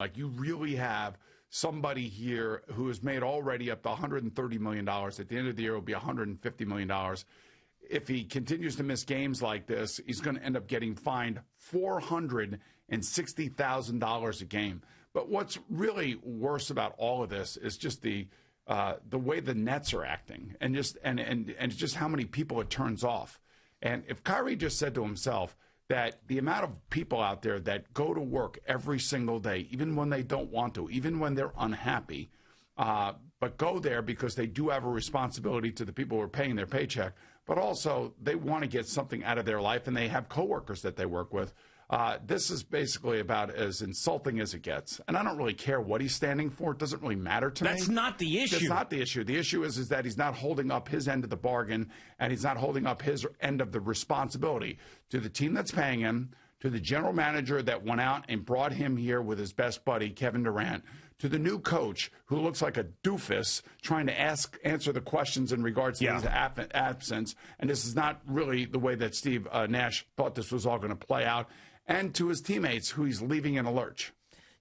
Like, you really have somebody here who has made already up to $130 million. At the end of the year, it will be $150 million. If he continues to miss games like this, he's going to end up getting fined $460,000 a game. But what's really worse about all of this is just the way the Nets are acting, and just how many people it turns off. And if Kyrie just said to himself that the amount of people out there that go to work every single day, even when they don't want to, even when they're unhappy, but go there because they do have a responsibility to the people who are paying their paycheck, but also they want to get something out of their life, and they have coworkers that they work with. This is basically about as insulting as it gets. And I don't really care what he's standing for. It doesn't really matter to me. That's not the issue. It's not the issue. The issue is that he's not holding up his end of the bargain, and he's not holding up his end of the responsibility to the team that's paying him, to the general manager that went out and brought him here with his best buddy, Kevin Durant, to the new coach who looks like a doofus trying to answer the questions in regards to his absence. And this is not really the way that Steve Nash thought this was all going to play out. And to his teammates, who he's leaving in a lurch.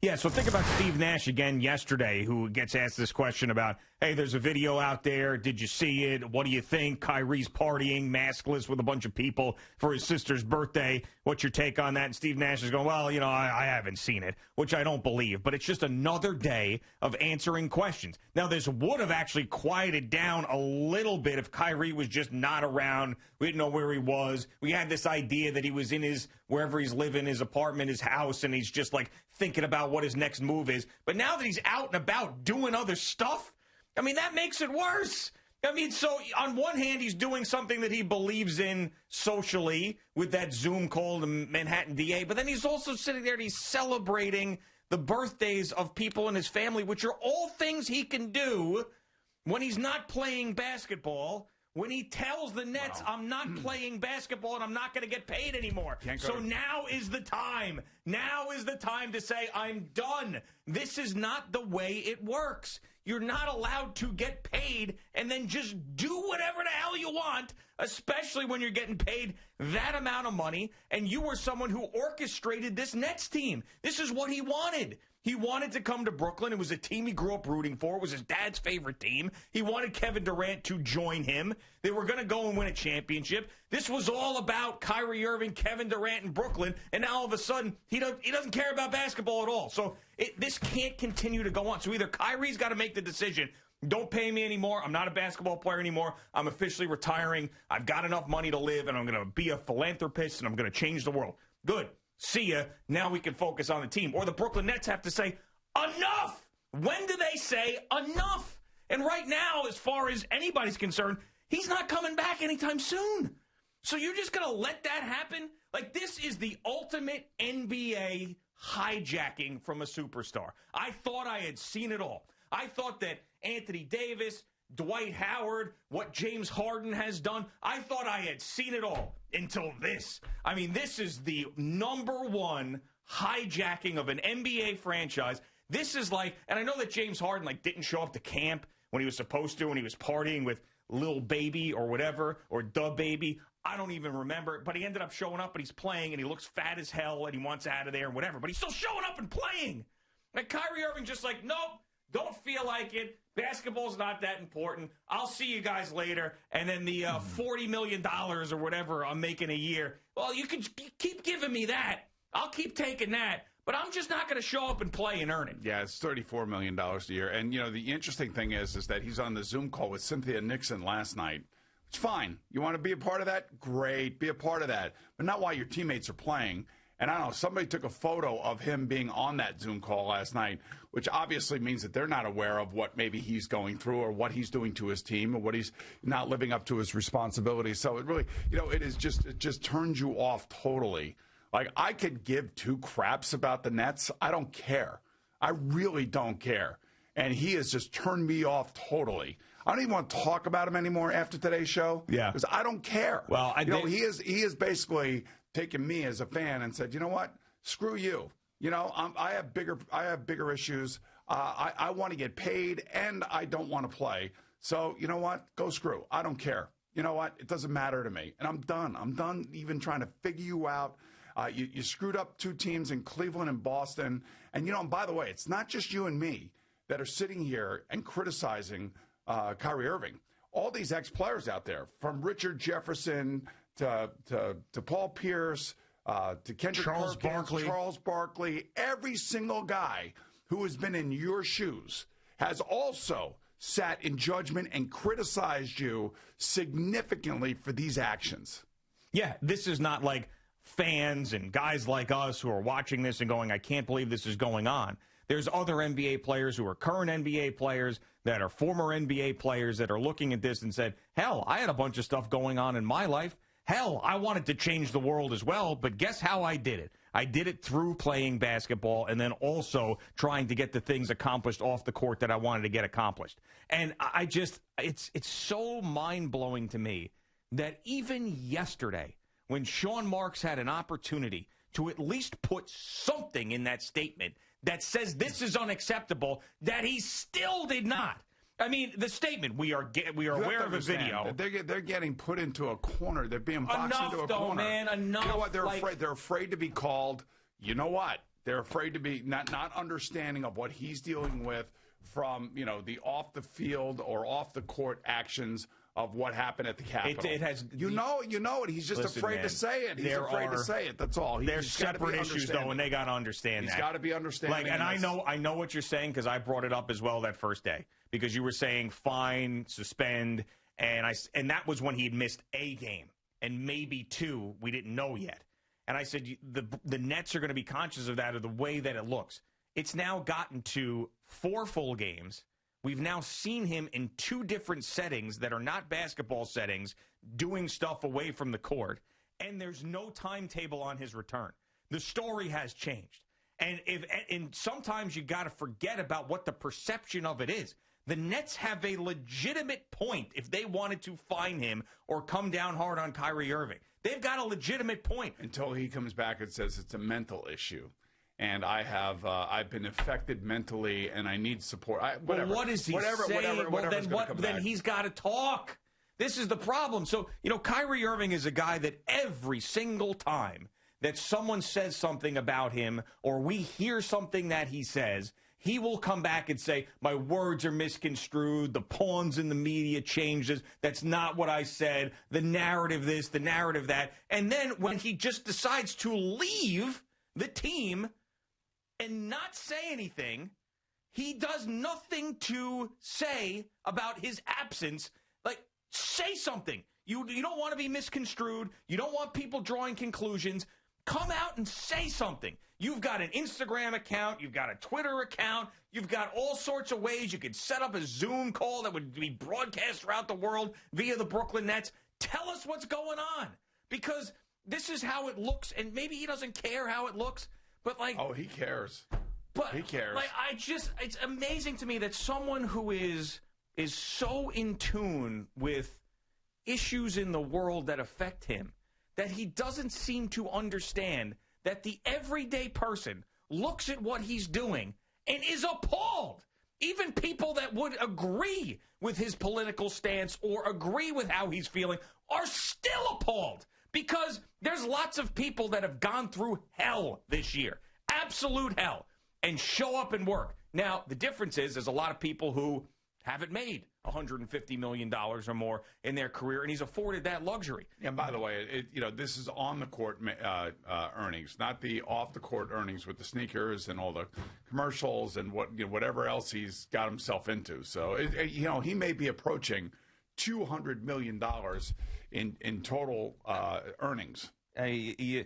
Yeah, so think about Steve Nash again yesterday, who gets asked this question about, hey, there's a video out there. Did you see it? What do you think? Kyrie's partying, maskless with a bunch of people for his sister's birthday. What's your take on that? And Steve Nash is going, well, I haven't seen it, which I don't believe. But it's just another day of answering questions. Now, this would have actually quieted down a little bit if Kyrie was just not around. We didn't know where he was. We had this idea that he was in wherever he's living, his apartment, his house, and he's just like thinking about what his next move is. But now that he's out and about doing other stuff, I mean, that makes it worse. I mean, so on one hand, he's doing something that he believes in socially with that Zoom call to Manhattan DA, but then he's also sitting there and he's celebrating the birthdays of people in his family, which are all things he can do when he's not playing basketball. When he tells the Nets, I'm not playing basketball and I'm not going to get paid anymore. So now is the time. Now is the time to say, I'm done. This is not the way it works. You're not allowed to get paid and then just do whatever the hell you want, especially when you're getting paid that amount of money. And you were someone who orchestrated this Nets team. This is what he wanted. He wanted to come to Brooklyn. It was a team he grew up rooting for. It was his dad's favorite team. He wanted Kevin Durant to join him. They were going to go and win a championship. This was all about Kyrie Irving, Kevin Durant, and Brooklyn. And now all of a sudden, he doesn't care about basketball at all. So this can't continue to go on. So either Kyrie's got to make the decision, don't pay me anymore. I'm not a basketball player anymore. I'm officially retiring. I've got enough money to live, and I'm going to be a philanthropist, and I'm going to change the world. Good. See ya. Now we can focus on the team. Or the Brooklyn Nets have to say, enough! When do they say enough? And right now, as far as anybody's concerned, he's not coming back anytime soon. So you're just going to let that happen? Like, this is the ultimate NBA hijacking from a superstar. I thought I had seen it all. I thought that Anthony Davis, Dwight Howard, what James Harden has done, I thought I had seen it all until this. I mean, this is the number one hijacking of an NBA franchise. This is like, and I know that James Harden didn't show up to camp when he was supposed to, when he was partying with Lil Baby or whatever, or Da Baby. I don't even remember, but he ended up showing up and he's playing and he looks fat as hell and he wants out of there and whatever, but he's still showing up and playing. And Kyrie Irving just like, nope, don't feel like it. Basketball's not that important. I'll see you guys later. And then the $40 million or whatever I'm making a year, well, you can keep giving me that. I'll keep taking that. But I'm just not going to show up and play and earn it. Yeah, it's $34 million a year. And, the interesting thing is that he's on the Zoom call with Cynthia Nixon last night. It's fine. You want to be a part of that? Great. Be a part of that. But not while your teammates are playing. And I don't know, somebody took a photo of him being on that Zoom call last night, which obviously means that they're not aware of what maybe he's going through or what he's doing to his team or what he's not living up to his responsibilities. So it really, it just turns you off totally. Like, I could give two craps about the Nets. I don't care. I really don't care. And he has just turned me off totally. I don't even want to talk about him anymigore after today's show. Yeah. Because I don't care. Well, he is basically taken me as a fan and said, you know what? Screw you. I have bigger issues. I want to get paid and I don't want to play. So you know what? Go screw. I don't care. You know what? It doesn't matter to me. And I'm done. I'm done even trying to figure you out. You screwed up two teams in Cleveland and Boston. And, and by the way, it's not just you and me that are sitting here and criticizing Kyrie Irving. All these ex-players out there, from Richard Jefferson to Paul Pierce to Kendrick Perkins, Charles Barkley, every single guy who has been in your shoes has also sat in judgment and criticized you significantly for these actions. Yeah, this is not like fans and guys like us who are watching this and going, I can't believe this is going on. There's other NBA players who are current NBA players that are former NBA players that are looking at this and said, hell, I had a bunch of stuff going on in my life. Hell, I wanted to change the world as well, but guess how I did it? I did it through playing basketball and then also trying to get the things accomplished off the court that I wanted to get accomplished. And it's so mind-blowing to me that even yesterday, when Sean Marks had an opportunity to at least put something in that statement that says this is unacceptable, that he still did not. I mean, the statement, we are aware of a video. They're getting put into a corner. They're being boxed into a corner. Man, enough. You know what? They're afraid. They're afraid to be called. You know what? They're afraid to be not understanding of what he's dealing with from, the off the field or off the court actions of what happened at the Capitol. It has, you know it. He's just afraid to say it. He's afraid to say it. That's all. There's separate issues, though, and they got to understand that. He's got to be understanding. And I know what you're saying because I brought it up as well that first day because you were saying fine, suspend, and that was when he had missed a game and maybe two. We didn't know yet. And I said the Nets are going to be conscious of that, of the way that it looks. It's now gotten to 4 full games. We've now seen him in 2 different settings that are not basketball settings doing stuff away from the court, and there's no timetable on his return. The story has changed. And sometimes you got to forget about what the perception of it is. The Nets have a legitimate point if they wanted to fine him or come down hard on Kyrie Irving. They've got a legitimate point. Until he comes back and says it's a mental issue. And I've been affected mentally, and I need support. Whatever. Well, what is he saying? Then he's got to talk. This is the problem. So, Kyrie Irving is a guy that every single time that someone says something about him or we hear something that he says, he will come back and say, my words are misconstrued, the pawns in the media changes, that's not what I said, the narrative this, the narrative that. And then when he just decides to leave the team and not say anything, he does nothing to say about his absence. Like, say something. You don't want to be misconstrued. You don't want people drawing conclusions. Come out and say something. You've got an Instagram account. You've got a Twitter account. You've got all sorts of ways. You could set up a Zoom call that would be broadcast throughout the world via the Brooklyn Nets. Tell us what's going on, because this is how it looks, and maybe he doesn't care how it looks, but like... Oh, he cares. But he cares. Like, it's amazing to me that someone who is so in tune with issues in the world that affect him, that he doesn't seem to understand that the everyday person looks at what he's doing and is appalled. Even people that would agree with his political stance or agree with how he's feeling are still appalled, because there's lots of people that have gone through hell this year, absolute hell, and show up and work. Now, the difference is there's a lot of people who haven't made $150 million or more in their career, and he's afforded that luxury. And by the way, this is on the court earnings, not the off the court earnings with the sneakers and all the commercials and whatever else he's got himself into. So he may be approaching $200 million in total earnings. You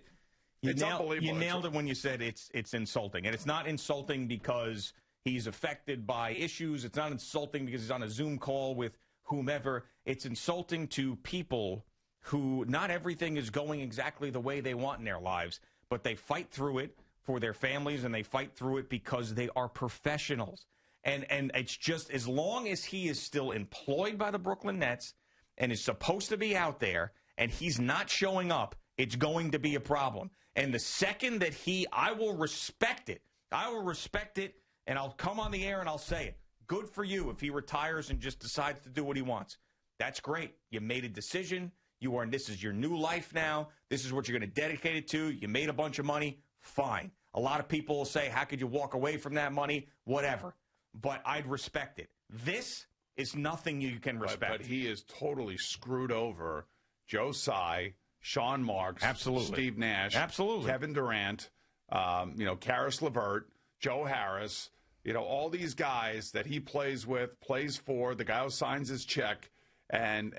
nailed it when you said it's insulting, and it's not insulting because he's affected by issues. It's not insulting because he's on a Zoom call with whomever. It's insulting to people who not everything is going exactly the way they want in their lives, but they fight through it for their families, and they fight through it because they are professionals. And it's just, as long as he is still employed by the Brooklyn Nets and is supposed to be out there and he's not showing up, it's going to be a problem. And the second that I will respect it. I will respect it. And I'll come on the air and I'll say it. Good for you if he retires and just decides to do what he wants. That's great. You made a decision. This is your new life now. This is what you're going to dedicate it to. You made a bunch of money. Fine. A lot of people will say, how could you walk away from that money? Whatever. But I'd respect it. This is nothing you can respect. But he is totally screwed over Joe Tsai, Sean Marks, Absolutely. Steve Nash, Absolutely. Kevin Durant, Karis LeVert, Joe Harris, all these guys that he plays with, plays for, the guy who signs his check, and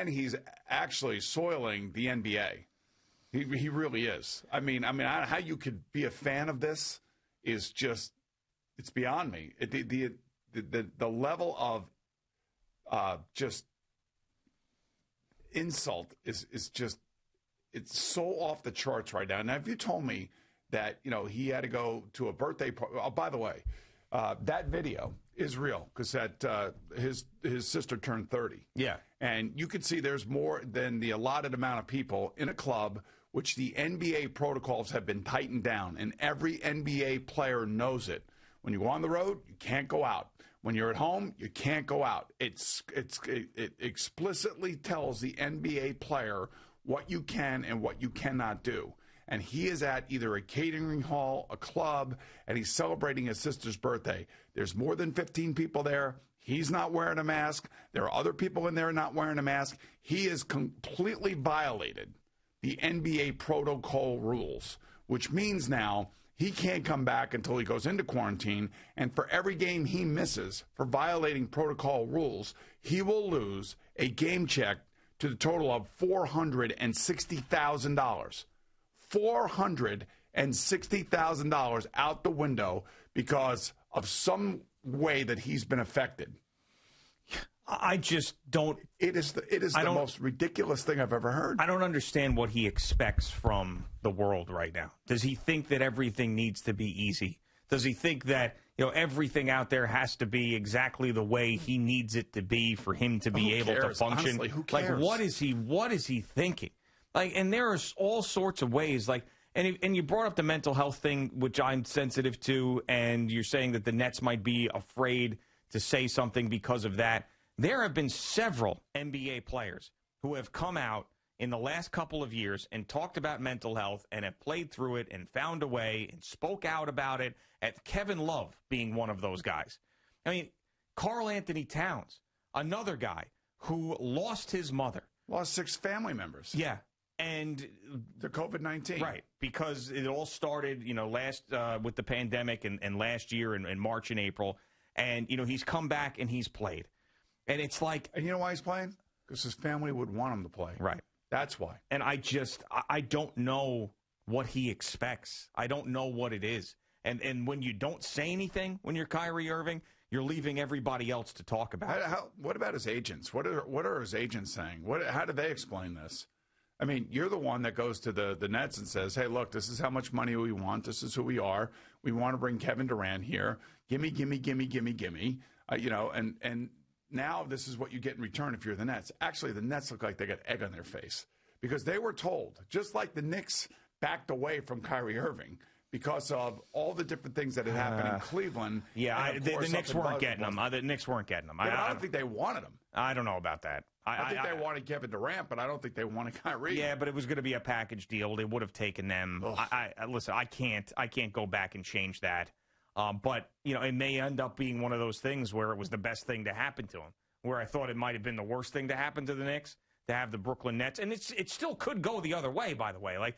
he's actually soiling the NBA. He really is. I mean, how you could be a fan of this is just, it's beyond me. The level of just insult is just, it's so off the charts right now. Now, if you told me that, he had to go to a birthday party, oh, by the way, that video is real because that his sister turned 30. Yeah. And you could see there's more than the allotted amount of people in a club, which the NBA protocols have been tightened down, and every NBA player knows it. When you go on the road, you can't go out. When you're at home, you can't go out. It explicitly tells the NBA player what you can and what you cannot do. And he is at either a catering hall, a club, and he's celebrating his sister's birthday. There's more than 15 people there. He's not wearing a mask. There are other people in there not wearing a mask. He has completely violated the NBA protocol rules, which means now he can't come back until he goes into quarantine. And for every game he misses for violating protocol rules, he will lose a game check to the total of $460,000. $460,000 out the window because of some way that he's been affected. I just don't. It is the most ridiculous thing I've ever heard. I don't understand what he expects from the world right now. Does he think that everything needs to be easy? Does he think that everything out there has to be exactly the way he needs it to be for him to be able to function? Honestly, who cares? Like, what is he thinking? Like, and there are all sorts of ways. Like, and you brought up the mental health thing, which I'm sensitive to, and you're saying that the Nets might be afraid to say something because of that. There have been several NBA players who have come out in the last couple of years and talked about mental health and have played through it and found a way and spoke out about it, at Kevin Love being one of those guys. I mean, Karl Anthony Towns, another guy who lost his mother. Lost 6 family members. Yeah. And the COVID-19. Right. Because it all started, last with the pandemic and last year in March and April. And, he's come back and he's played. And it's like... And you know why he's playing? Because his family would want him to play. Right. That's why. And I don't know what he expects. I don't know what it is. And when you don't say anything, when you're Kyrie Irving, you're leaving everybody else to talk about it. What about his agents? What are his agents saying? How do they explain this? I mean, you're the one that goes to the Nets and says, hey, look, this is how much money we want. This is who we are. We want to bring Kevin Durant here. Gimme. And now this is what you get in return if you're the Nets. Actually, the Nets look like they got egg on their face because they were told, just like the Knicks backed away from Kyrie Irving because of all the different things that had happened in Cleveland. Yeah, the Knicks weren't getting them. The Knicks weren't getting them. I don't think they wanted them. I don't know about that. I think they wanted Kevin Durant, but I don't think they wanted Kyrie. Yeah, but it was going to be a package deal. They would have taken them. Listen, I can't go back and change that. But, it may end up being one of those things where it was the best thing to happen to him, where I thought it might have been the worst thing to happen to the Knicks, to have the Brooklyn Nets. And it still could go the other way, by the way. Like,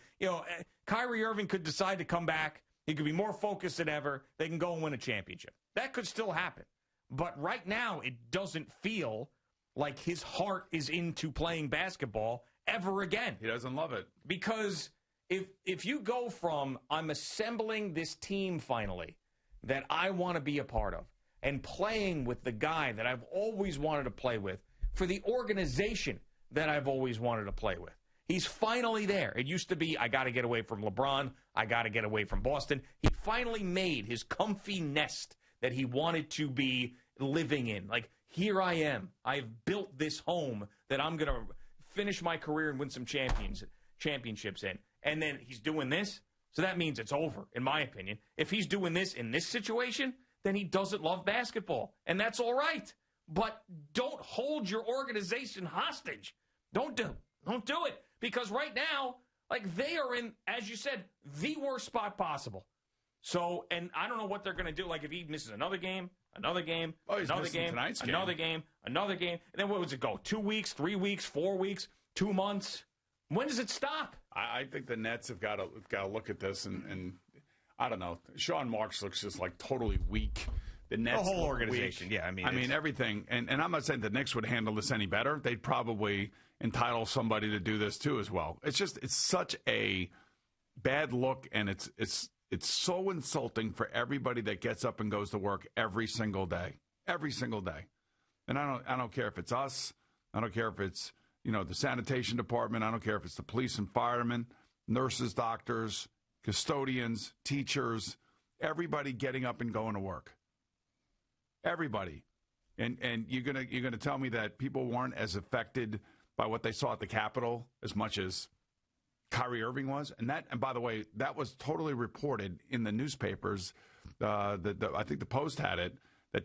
Kyrie Irving could decide to come back. He could be more focused than ever. They can go and win a championship. That could still happen. But right now, it doesn't feel like his heart is into playing basketball ever again. He doesn't love it. Because if you go from, I'm assembling this team finally that I want to be a part of, and playing with the guy that I've always wanted to play with, for the organization that I've always wanted to play with. He's finally there. It used to be, I got to get away from LeBron. I got to get away from Boston. He finally made his comfy nest that he wanted to be living in. Like, here I am. I've built this home that I'm going to finish my career and win some championships in. And then he's doing this. So that means it's over, in my opinion. If he's doing this in this situation, then he doesn't love basketball. And that's all right. But don't hold your organization hostage. Don't do. Don't do it. Because right now, like, they are in, as you said, the worst spot possible. So, and I don't know what they're going to do. Like, if he misses another game, another game, another game, another game, another game, and then what does it go? 2 weeks, 3 weeks, 4 weeks, 2 months? When does it stop? I think the Nets have got to look at this, and I don't know. Sean Marks looks just like totally weak. The Nets, the whole organization. Weak. Yeah, I mean everything. And I'm not saying the Knicks would handle this any better. They'd probably entitle somebody to do this too as well. It's such a bad look, and it's so insulting for everybody that gets up and goes to work every single day. Every single day. And I don't care if it's us. I don't care if it's, the sanitation department. I don't care if it's the police and firemen, nurses, doctors, custodians, teachers, everybody getting up and going to work. Everybody. And you're gonna tell me that people weren't as affected by what they saw at the Capitol as much as Kyrie Irving was? And by the way, that was totally reported in the newspapers. I think the Post had it.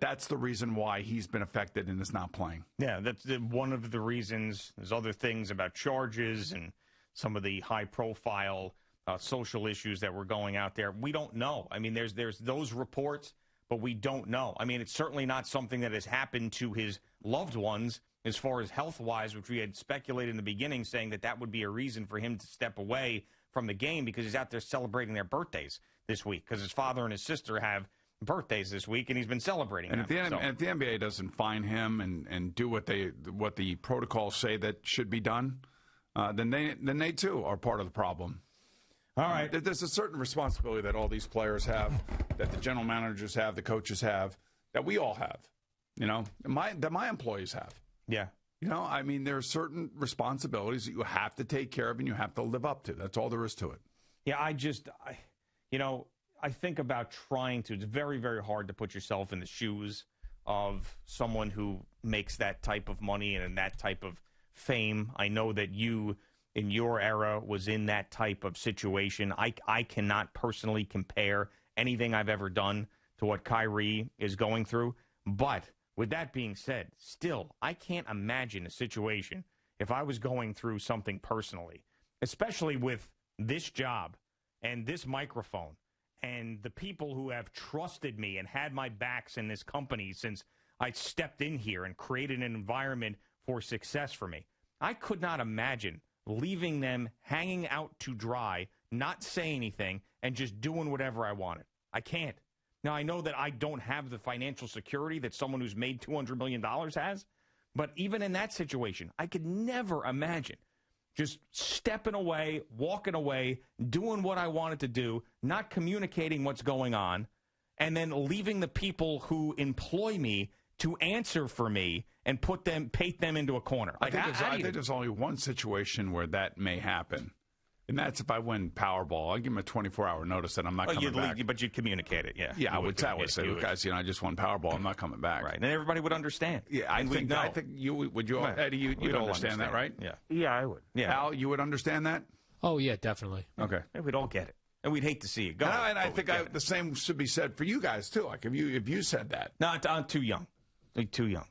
That's the reason why he's been affected and is not playing. Yeah, that's one of the reasons. There's other things about charges and some of the high-profile social issues that were going out there. We don't know. I mean, there's those reports, but we don't know. I mean, it's certainly not something that has happened to his loved ones as far as health-wise, which we had speculated in the beginning, saying that would be a reason for him to step away from the game because he's out there celebrating their birthdays this week because his father and his sister have birthdays this week, and he's been celebrating and them. If the NBA doesn't fine him and do what the protocols say that should be done, then they too are part of the problem. All right. There's a certain responsibility that all these players have, that the general managers have, the coaches have, that we all have, that my employees have. Yeah. I mean, there are certain responsibilities that you have to take care of and you have to live up to. That's all there is to it. Yeah, I think about trying to. It's very, very hard to put yourself in the shoes of someone who makes that type of money and that type of fame. I know that you, in your era, was in that type of situation. I cannot personally compare anything I've ever done to what Kyrie is going through. But with that being said, still, I can't imagine a situation if I was going through something personally, especially with this job and this microphone and the people who have trusted me and had my backs in this company since I stepped in here and created an environment for success for me. I could not imagine leaving them hanging out to dry, not saying anything, and just doing whatever I wanted. I can't. Now, I know that I don't have the financial security that someone who's made $200 million has, but even in that situation, I could never imagine just stepping away, walking away, doing what I wanted to do, not communicating what's going on, and then leaving the people who employ me to answer for me and paint them into a corner. I think there's only one situation where that may happen. And that's if I win Powerball. I give him a 24-hour notice that I'm not coming back. But you'd communicate it, yeah. Yeah, I would say, guys, I just won Powerball. I'm not coming back. Right, and everybody would understand. Yeah, I think you would. You, Eddie, you'd understand that, right? Yeah. Yeah, I would. Yeah. Al, you would understand that? Oh, yeah, definitely. Okay. And we'd all get it. And we'd hate to see it go. And I think the same should be said for you guys, too. Like, if you said that. No, I'm too young. Too young.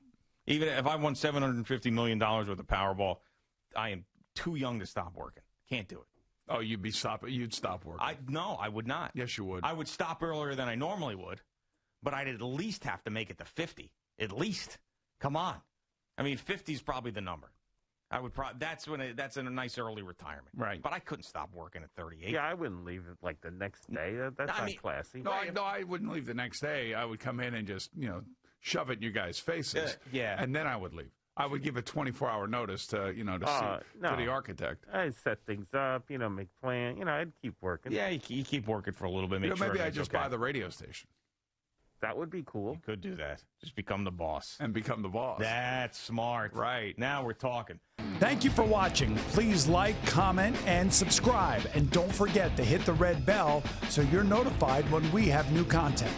Even if I won $750 million worth of Powerball, I am too young to stop working. Can't do it. Oh, you'd stop working. No, I would not. Yes, you would. I would stop earlier than I normally would, but I'd at least have to make it to 50. At least. Come on. I mean, 50 is probably the number. I would that's a nice early retirement. Right. But I couldn't stop working at 38. Yeah, I wouldn't leave it like the next day. That's not classy. No, I wouldn't leave the next day. I would come in and just, shove it in your guys' faces. Yeah. And then I would leave. I would give a 24-hour notice to the architect. I'd set things up, make plans. I'd keep working. Yeah, you keep working for a little bit. Maybe I just buy the radio station. That would be cool. You could do that. Just become the boss. And become the boss. That's smart. Right. Now we're talking. Thank you for watching. Please like, comment, and subscribe. And don't forget to hit the red bell so you're notified when we have new content.